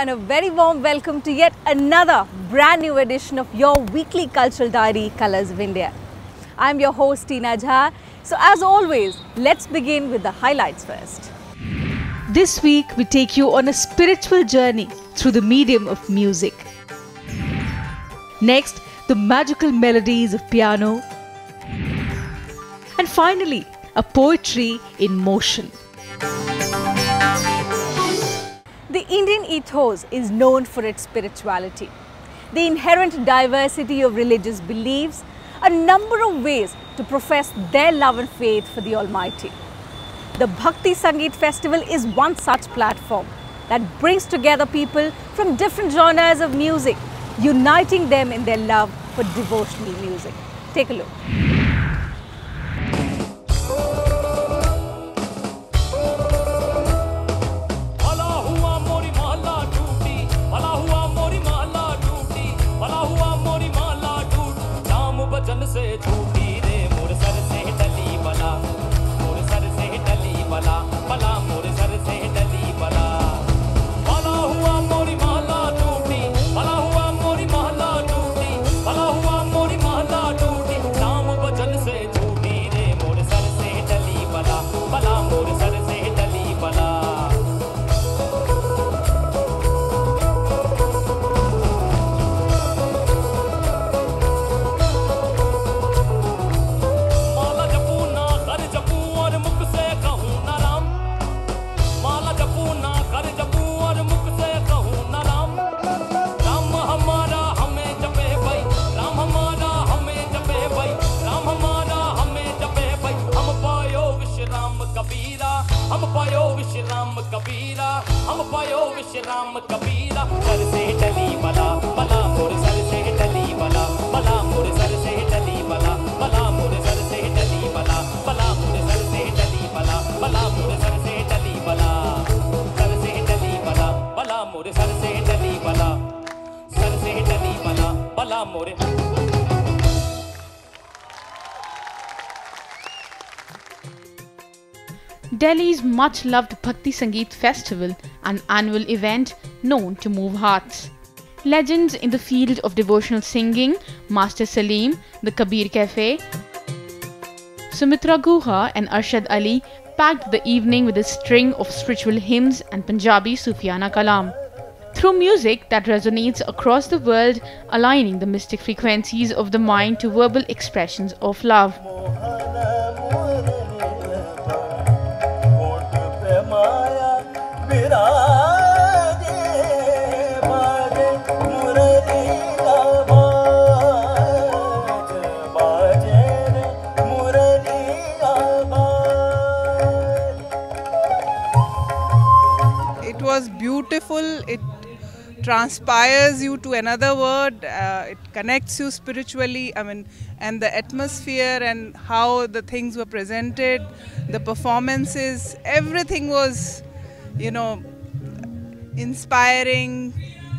and a very warm welcome to yet another brand new edition of your weekly cultural diary, Colours of India. I'm your host Teena Jha. So as always, let's begin with the highlights first. This week we take you on a spiritual journey through the medium of music. Next, the magical melodies of piano. And finally, a poetry in motion. The Indian ethos is known for its spirituality, the inherent diversity of religious beliefs, a number of ways to profess their love and faith for the Almighty. The Bhakti Sangeet Festival is one such platform that brings together people from different genres of music, uniting them in their love for devotional music. Take a look. Delhi's much-loved Bhakti Sangeet Festival, an annual event known to move hearts. Legends in the field of devotional singing, Master Salim, the Kabir Cafe, Sumitra Guha and Arshad Ali packed the evening with a string of spiritual hymns and Punjabi Sufiana kalam. Through music that resonates across the world, aligning the mystic frequencies of the mind to verbal expressions of love. It was beautiful. It transpires you to another world. It connects you spiritually. And the atmosphere and how the things were presented, the performances, everything was, inspiring,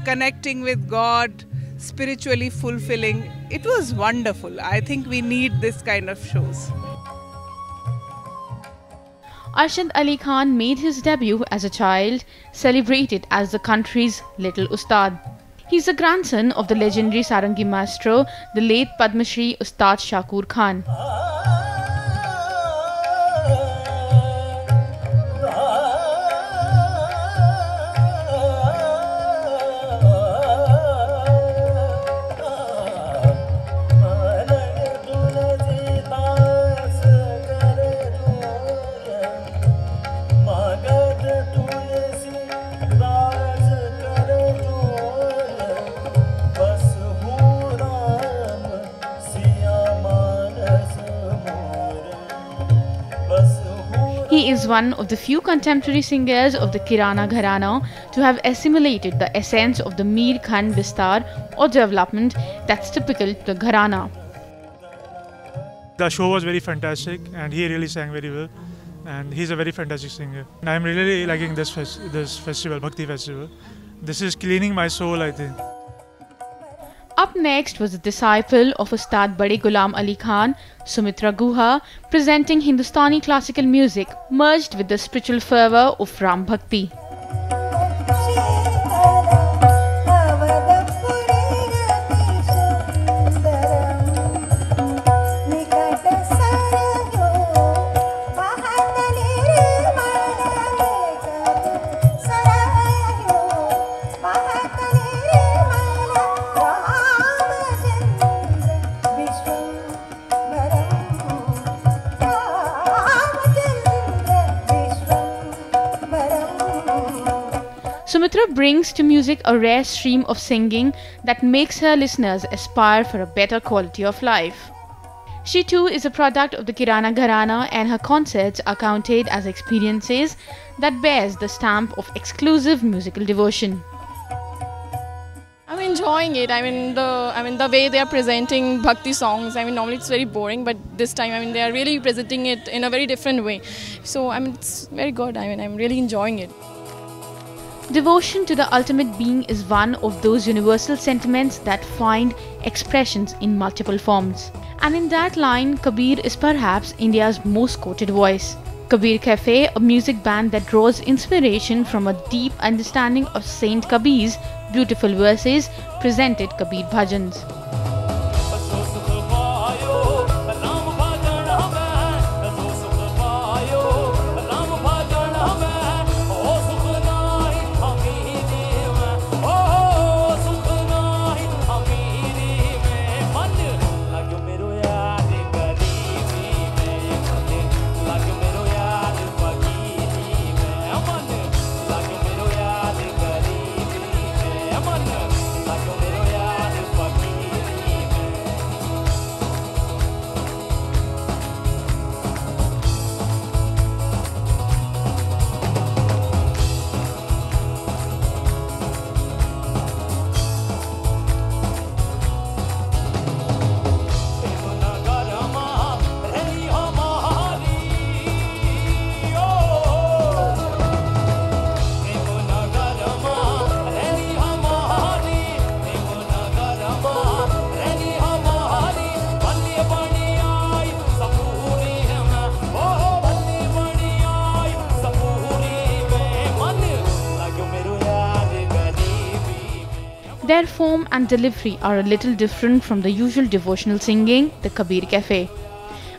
connecting with God, spiritually fulfilling. It was wonderful. I think we need this kind of shows. Arshad Ali Khan made his debut as a child, celebrated as the country's little Ustad. He's the grandson of the legendary Sarangi maestro, the late Padma Shri Ustad Shakur Khan. He is one of the few contemporary singers of the Kirana Gharana to have assimilated the essence of the Mir Khan Vistar or development that's typical to the Gharana. The show was very fantastic and he really sang very well, and he's a very fantastic singer. And I'm really liking this festival, Bhakti Festival. This is cleaning my soul, I think. Up next was a disciple of Ustad Bade Ghulam Ali Khan, Sumitra Guha, presenting Hindustani classical music merged with the spiritual fervour of Ram Bhakti. Sumitra brings to music a rare stream of singing that makes her listeners aspire for a better quality of life. She too is a product of the Kirana Gharana, and her concerts are counted as experiences that bears the stamp of exclusive musical devotion. I'm enjoying it. The way they are presenting Bhakti songs. Normally it's very boring, but this time, they are really presenting it in a very different way. So, it's very good. I'm really enjoying it. Devotion to the ultimate being is one of those universal sentiments that find expressions in multiple forms. And in that line, Kabir is perhaps India's most quoted voice. Kabir Cafe, a music band that draws inspiration from a deep understanding of Saint Kabir's beautiful verses, presented Kabir Bhajans. Their form and delivery are a little different from the usual devotional singing, the Kabir Cafe.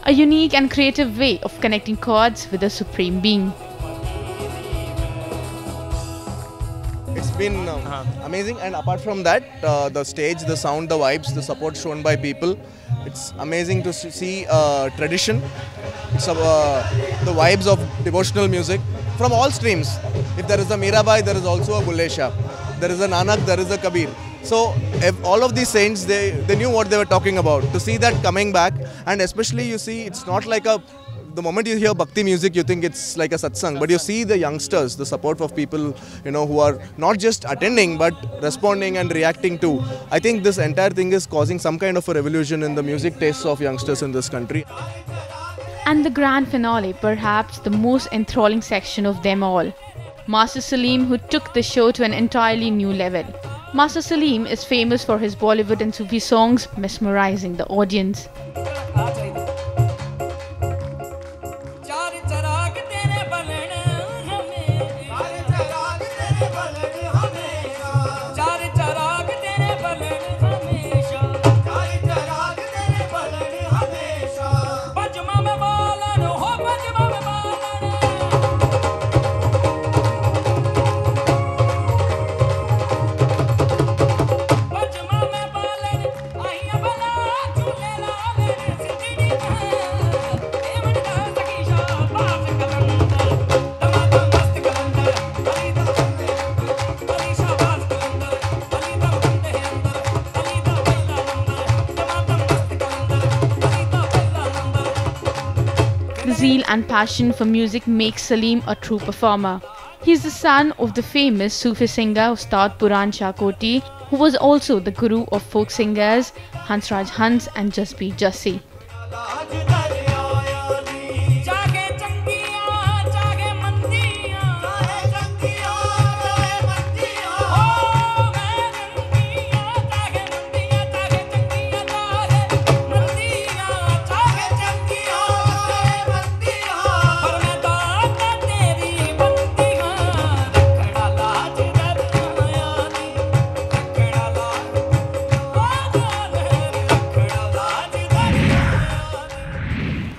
A unique and creative way of connecting chords with the Supreme Being. It's been amazing, and apart from that, the stage, the sound, the vibes, the support shown by people, it's amazing to see tradition. It's the vibes of devotional music from all streams. If there is a Mirabai, there is also a Bulle Shah. There is a Nanak, there is a Kabir. So all of these saints, they knew what they were talking about. To see that coming back, and especially you see, it's not like the moment you hear Bhakti music, you think it's like a satsang. But you see the youngsters, the support of people, who are not just attending, but responding and reacting to. I think this entire thing is causing some kind of a revolution in the music tastes of youngsters in this country. And the grand finale, perhaps the most enthralling section of them all. Master Salim, who took the show to an entirely new level. Master Salim is famous for his Bollywood and Sufi songs, mesmerizing the audience. The zeal and passion for music makes Salim a true performer. He is the son of the famous Sufi singer Ustad Puran Shah Koti, who was also the guru of folk singers Hansraj Hans and Jasbir Jassi.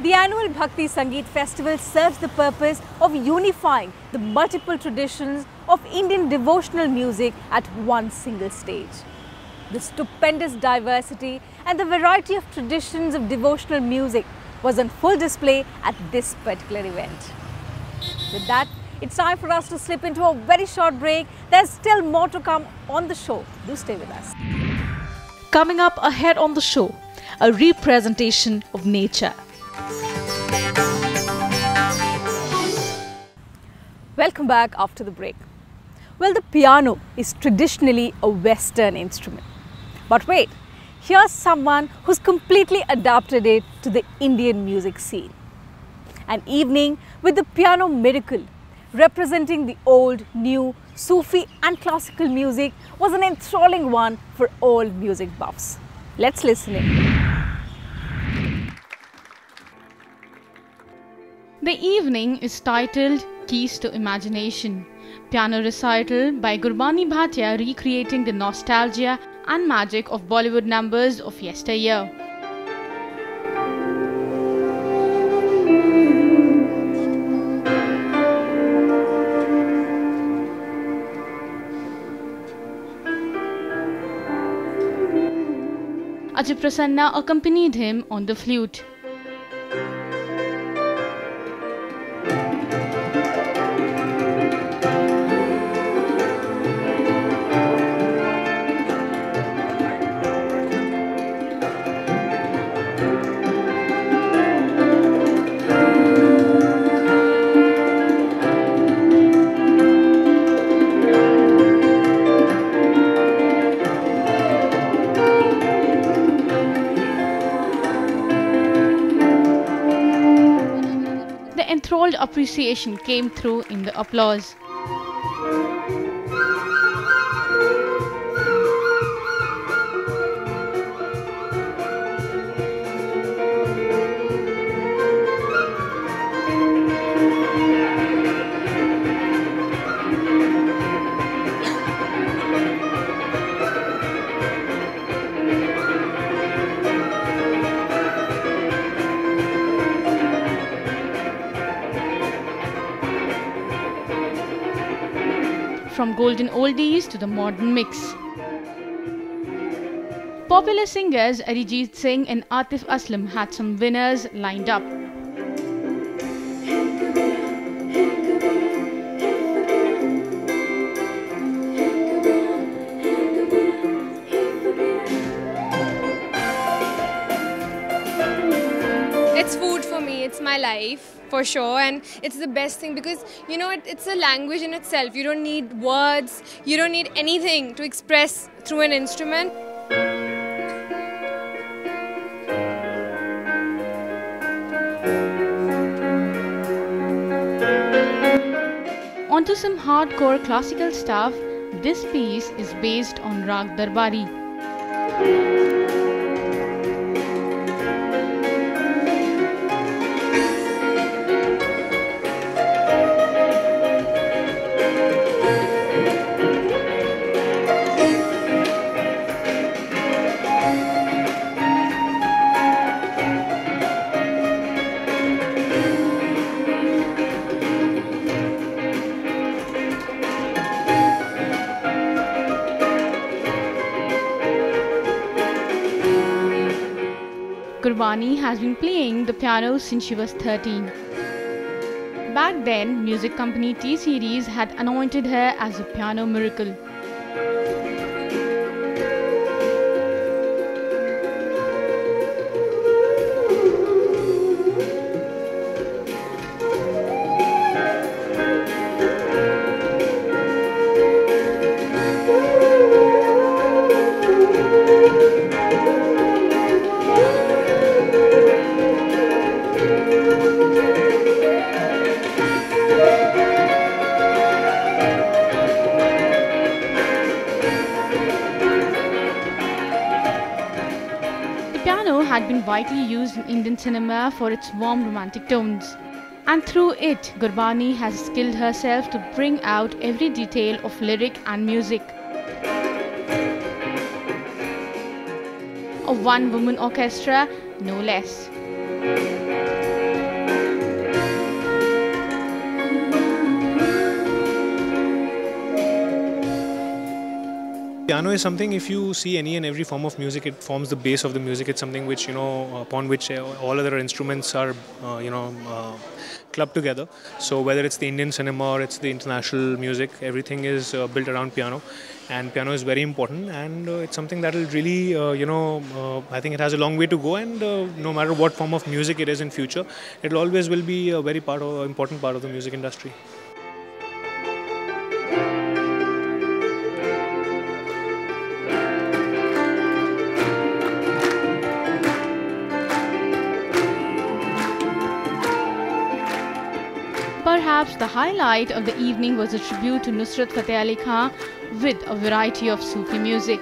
The annual Bhakti Sangeet Festival serves the purpose of unifying the multiple traditions of Indian devotional music at one single stage. The stupendous diversity and the variety of traditions of devotional music was on full display at this particular event. With that, it's time for us to slip into a very short break, There's still more to come on the show. Do stay with us. Coming up ahead on the show, a representation of nature. Welcome back after the break. Well, the piano is traditionally a Western instrument. But wait, here's someone who's completely adapted it to the Indian music scene. An evening with the piano miracle, representing the old, new, Sufi and classical music, was an enthralling one for all music buffs. Let's listen in. The evening is titled Keys to Imagination, Piano Recital by Gurbani Bhatia, recreating the nostalgia and magic of Bollywood numbers of yesteryear. Ajay Prasanna accompanied him on the flute. The enthralled appreciation came through in the applause. From golden oldies to the modern mix. Popular singers Arijit Singh and Atif Aslam had some winners lined up. It's food for me, it's my life for sure, and it's the best thing because you know it's a language in itself. You don't need words, you don't need anything to express through an instrument. Onto some hardcore classical stuff, this piece is based on Rag Darbari. Gurbani has been playing the piano since she was 13. Back then, music company T-Series had anointed her as a piano miracle. Had been widely used in Indian cinema for its warm romantic tones. And through it, Gurbani has skilled herself to bring out every detail of lyric and music. A one-woman orchestra, no less. Piano is something, if you see any and every form of music, it forms the base of the music. It's something which, upon which all other instruments are, clubbed together. So whether it's the Indian cinema or it's the international music, everything is built around piano. And piano is very important, and it's something that will really, I think it has a long way to go, and no matter what form of music it is in future, it always will be a very important part of the music industry. Perhaps the highlight of the evening was a tribute to Nusrat Fateh Ali Khan with a variety of Sufi music.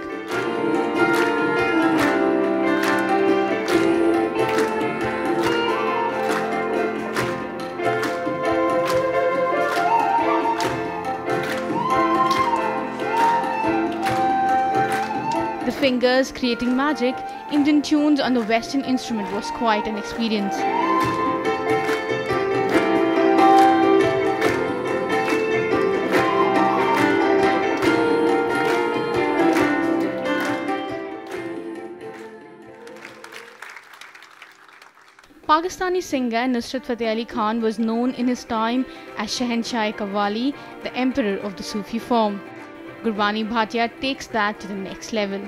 The fingers creating magic, Indian tunes on the Western instrument was quite an experience. Pakistani singer Nusrat Fateh Ali Khan was known in his time as Shahenshah Qawwali, the emperor of the Sufi form. Gurbani Bhatia takes that to the next level.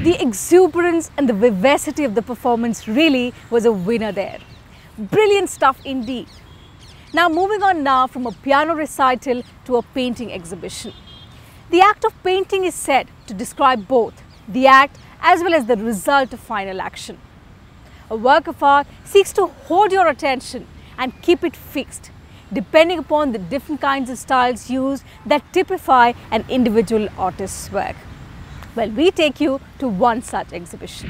The exuberance and the vivacity of the performance really was a winner there. Brilliant stuff indeed. Now moving on now from a piano recital to a painting exhibition. The act of painting is said to describe both the act as well as the result of final action. A work of art seeks to hold your attention and keep it fixed, depending upon the different kinds of styles used that typify an individual artist's work. Well, we take you to one such exhibition.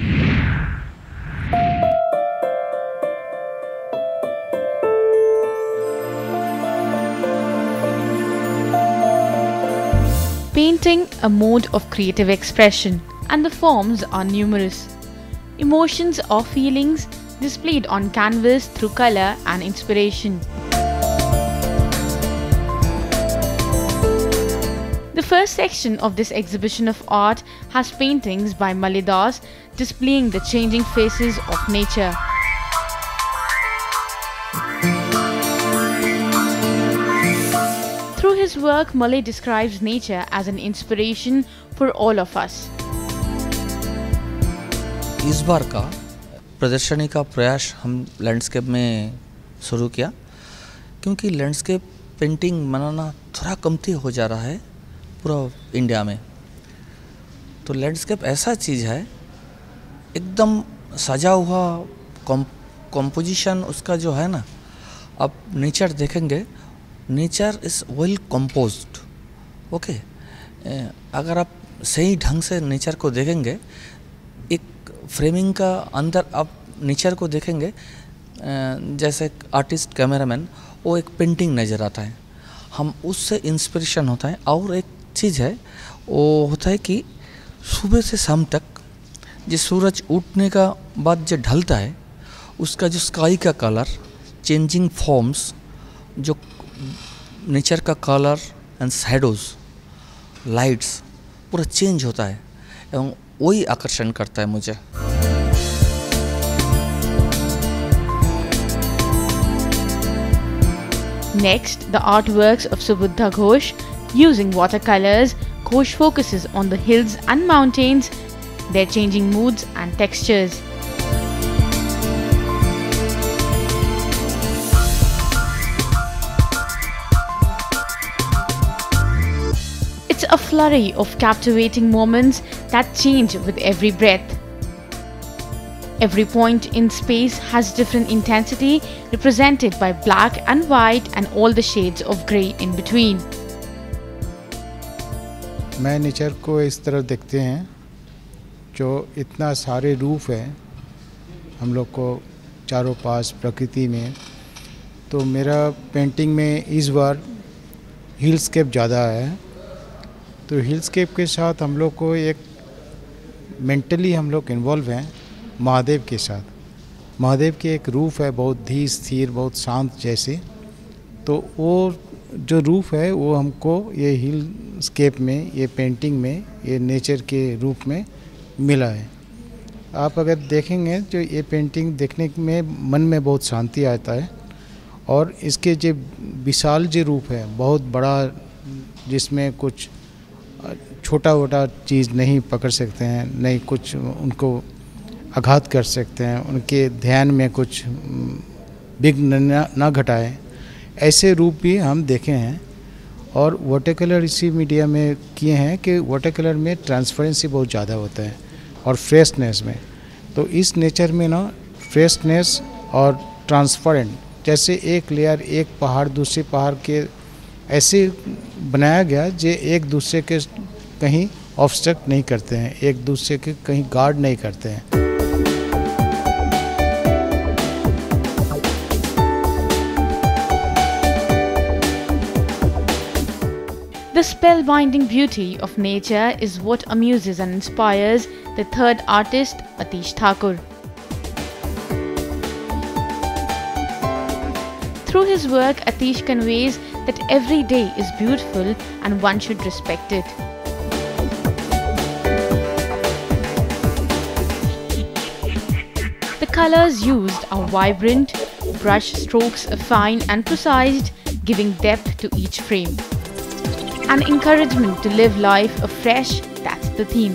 Painting, a mode of creative expression, and the forms are numerous. Emotions or feelings displayed on canvas through color and inspiration. The first section of this exhibition of art has paintings by Malidas displaying the changing faces of nature. Through his work, Malay describes nature as an inspiration for all of us. इस बार का प्रदर्शनी का प्रयास हम landscape में शुरू किया, क्योंकि लैंडस्केप पेंटिंग बनाना थोड़ा कमती हो जा रहा है पूरा इंडिया में। तो लैंडस्केप ऐसा चीज़ है, एकदम सजा हुआ कॉम्पोजिशन उसका जो है ना, आप नेचर देखेंगे, nature is well composed. Okay, अगर आप सही ढंग से नेचर को देखेंगे, एक फ्रेमिंग का अंदर आप नेचर को देखेंगे, जैसे आर्टिस्ट कैमरामैन वो एक पेंटिंग नज़र आता है, हम उससे इंस्पिरेशन होता है। और एक चीज़ है वो होता है कि सुबह से शाम तक जो सूरज उठने का बाद जो ढलता है, उसका जो स्काई का कलर, चेंजिंग फॉर्म्स, जो नेचर का कलर एंड शैडोज, लाइट्स पूरा चेंज होता है, एवं वही आकर्षण करता है मुझे। Next, the artworks of Subudha Ghosh. Using watercolors, Ghosh focuses on the hills and mountains, their changing moods and textures. It's a flurry of captivating moments that change with every breath. Every point in space has different intensity, represented by black and white and all the shades of grey in between. मैं nature को इस तरह देखते हैं, जो इतना सारे रूप है हम लोग को चारों पास प्रकृति में। तो मेरा पेंटिंग में इस बार हिलस्केप ज़्यादा है। तो हिलस्केप के साथ हम लोग को एक मेंटली हम लोग इन्वॉल्व हैं महादेव के साथ। महादेव की एक रूप है बहुत धीर स्थिर, बहुत शांत जैसे। तो वो जो रूप है वो हमको ये हिल स्केप में, ये पेंटिंग में, ये नेचर के रूप में मिला है। आप अगर देखेंगे जो ये पेंटिंग देखने में मन में बहुत शांति आता है। और इसके जो विशाल जो रूप है बहुत बड़ा, जिसमें कुछ छोटा मोटा चीज़ नहीं पकड़ सकते हैं, नहीं कुछ उनको आघात कर सकते हैं, उनके ध्यान में कुछ विघ्न न घटाए, ऐसे रूप भी हम देखे हैं। और वाटर कलर इसी मीडिया में किए हैं कि वाटर कलर में ट्रांसपेरेंसी बहुत ज़्यादा होता है और फ्रेशनेस में। तो इस नेचर में ना फ्रेशनेस और ट्रांसपेरेंट, जैसे एक लेयर एक पहाड़ दूसरे पहाड़ के ऐसे बनाया गया जो एक दूसरे के कहीं ऑब्स्ट्रक्ट नहीं करते हैं, एक दूसरे के कहीं गार्ड नहीं करते हैं। The spellbinding beauty of nature is what amuses and inspires the third artist, Atish Thakur. Through his work, Atish conveys that every day is beautiful and one should respect it. The colors used are vibrant, brush strokes are fine and precise, giving depth to each frame. An encouragement to live life afresh, that's the theme.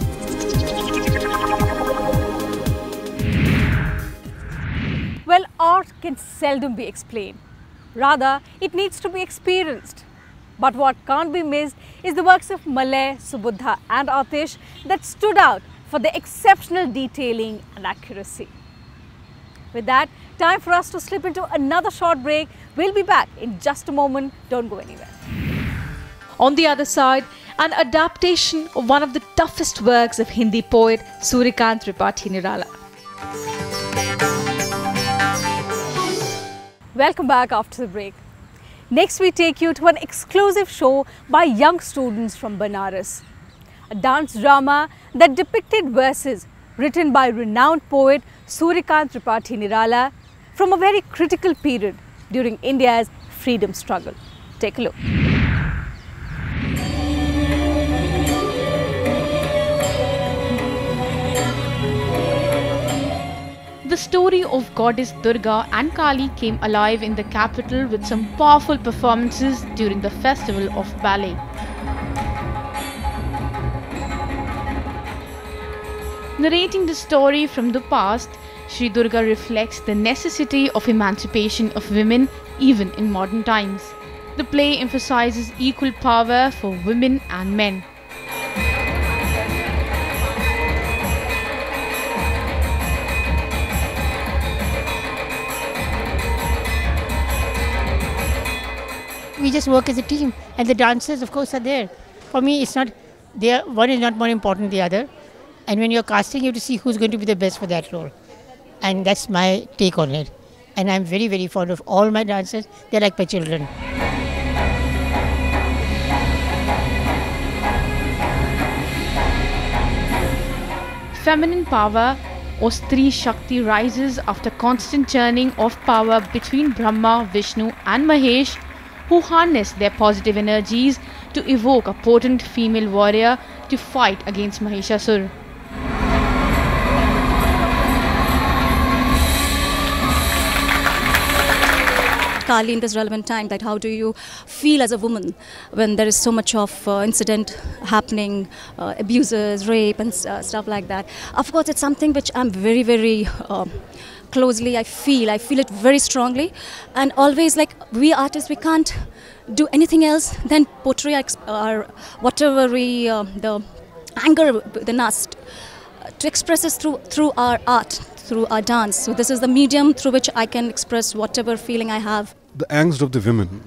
Well, art can seldom be explained. Rather, it needs to be experienced. But what can't be missed is the works of Malay, Subudha and Atish that stood out for their exceptional detailing and accuracy. With that, time for us to slip into another short break. We'll be back in just a moment. Don't go anywhere. On the other side, an adaptation of one of the toughest works of Hindi poet Surikant Tripathi Nirala. Welcome back after the break. Next we take you to an exclusive show by young students from Banaras. A dance drama that depicted verses written by renowned poet Surikant Tripathi Nirala from a very critical period during India's freedom struggle. Take a look. The story of goddess Durga and Kali came alive in the capital with some powerful performances during the festival of ballet. Narrating the story from the past, Sri Durga reflects the necessity of emancipation of women even in modern times. The play emphasizes equal power for women and men. We just work as a team, and the dancers, of course, are there. For me, it's not there. One is not more important than the other. And when you're casting, you have to see who's going to be the best for that role. And that's my take on it. And I'm very, very fond of all my dancers. They're like my children. Feminine power or Stri Shakti rises after constant churning of power between Brahma, Vishnu and Mahesh, who harness their positive energies to evoke a potent female warrior to fight against Mahishasur. Kali in this relevant time, that how do you feel as a woman when there is so much of incident happening, abuses, rape and stuff like that. Of course, it's something which I'm very, very closely, I feel it very strongly, and always, like, we artists, we can't do anything else than portray our whatever we, the anger within us, to express this through our art, through our dance. So this is the medium through which I can express whatever feeling I have. The angst of the women,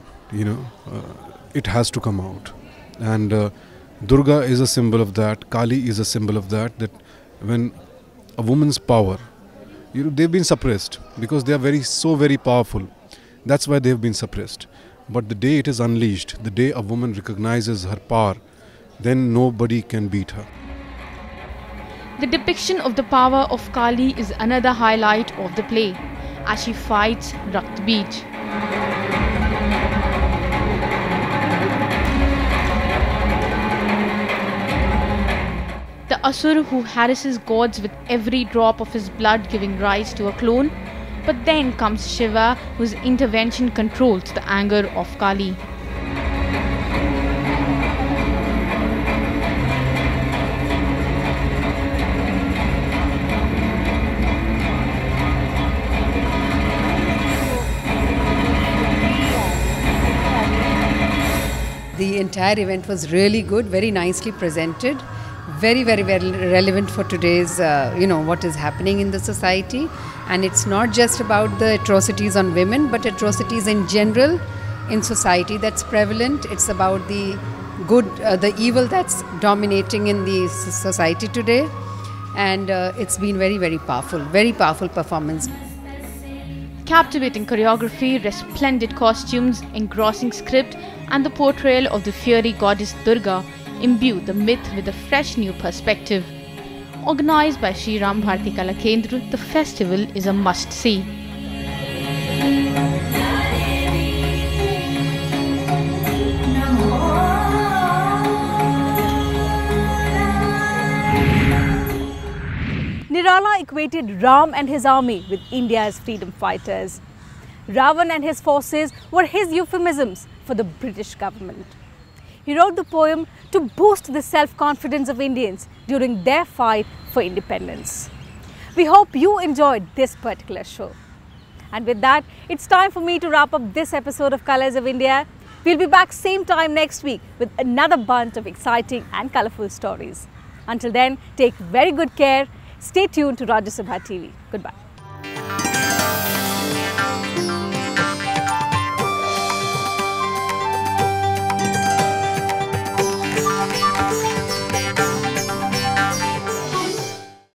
it has to come out, and Durga is a symbol of that. Kali is a symbol of that. That when a woman's power, they've been suppressed because they are so very powerful. That's why they've been suppressed. But the day it is unleashed, the day a woman recognizes her power, then nobody can beat her. The depiction of the power of Kali is another highlight of the play, as she fights Rakt Bij. The Asur who harasses gods with every drop of his blood giving rise to a clone, but then comes Shiva whose intervention controls the anger of Kali. The entire event was really good, very nicely presented, very relevant for today's, what is happening in the society. And it's not just about the atrocities on women, but atrocities in general in society that's prevalent. It's about the good, the evil that's dominating in the society today. And it's been very powerful performance. Captivating choreography, resplendent costumes, engrossing script, and the portrayal of the fiery goddess Durga imbue the myth with a fresh new perspective. Organized by Sri Ram Bharti Kala Kendra, the festival is a must-see. Nirala equated Ram and his army with India's freedom fighters. Ravan and his forces were his euphemisms for the British government. He wrote the poem to boost the self-confidence of Indians during their fight for independence. We hope you enjoyed this particular show. And with that, it's time for me to wrap up this episode of Colors of India. We'll be back same time next week with another bunch of exciting and colourful stories. Until then, take very good care. Stay tuned to Rajya Sabha TV. Goodbye.